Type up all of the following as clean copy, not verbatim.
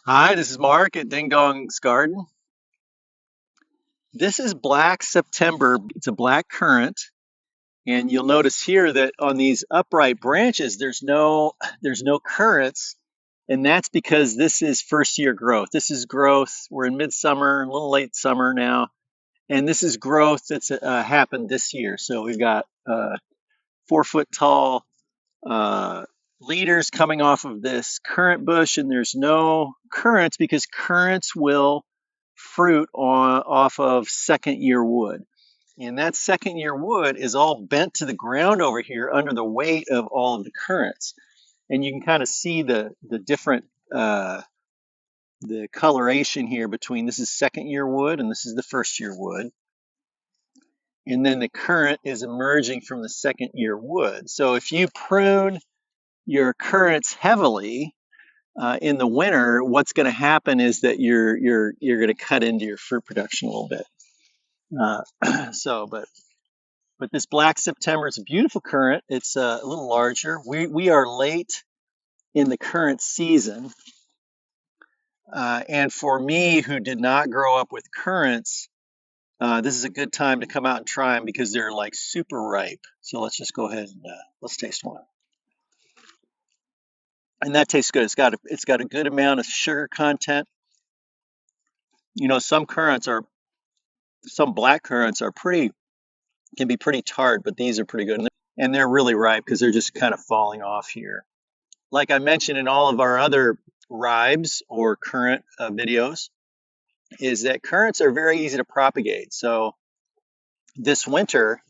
Hi, this is Mark at Dingdong's Garden. This is Black September. It's a black currant, and you'll notice here that on these upright branches, there's no currants, and that's because this is first year growth. This is growth. We're in midsummer, a little late summer now, and this is growth that's happened this year. So we've got 4 foot tall uh, leaders coming off of this currant bush, and there's no currants because currants will fruit off of second year wood. And that second year wood is all bent to the ground over here under the weight of all of the currants. And you can kind of see the different the coloration here between this is second year wood and this is the first year wood. And then the currant is emerging from the second year wood. So if you prune your currants heavily in the winter, what's going to happen is that you're going to cut into your fruit production a little bit. But this Black September is a beautiful currant. It's a little larger. We are late in the currant season, and for me who did not grow up with currants, this is a good time to come out and try them because they're like super ripe. So let's just go ahead and let's taste one. And that tastes good. It's got a good amount of sugar content. You know, some black currants are pretty can be pretty tart, but these are pretty good. And they're really ripe because they're just kind of falling off here. Like I mentioned in all of our other ribes or currant videos, is that currants are very easy to propagate. So this winter,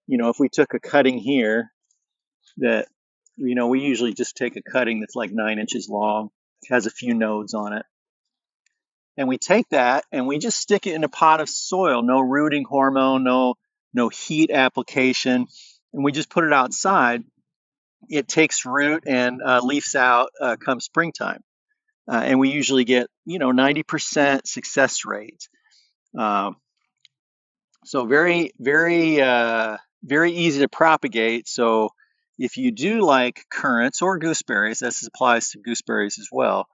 if we took a cutting here that, we usually just take a cutting that's like 9 inches long, has a few nodes on it. And we take that and we just stick it in a pot of soil, no rooting hormone, no heat application, and we just put it outside. It takes root and leaves out come springtime, and we usually get 90% success rate. Um, so very very easy to propagate. So if you do like currants or gooseberries, this applies to gooseberries as well.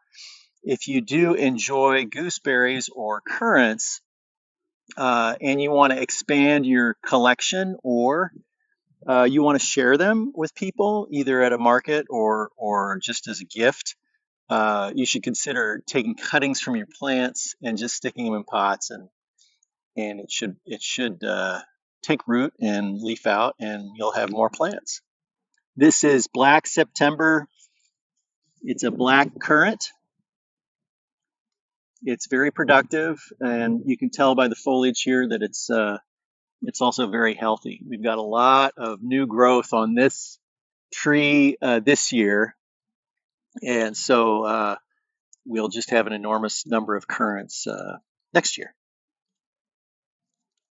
If you do enjoy gooseberries or currants, and you want to expand your collection, or you want to share them with people, either at a market or just as a gift, you should consider taking cuttings from your plants and just sticking them in pots, and it should take root and leaf out, and you'll have more plants. This is Black September. It's a black currant. It's very productive, and you can tell by the foliage here that it's also very healthy. We've got a lot of new growth on this tree this year, and so we'll just have an enormous number of currants next year.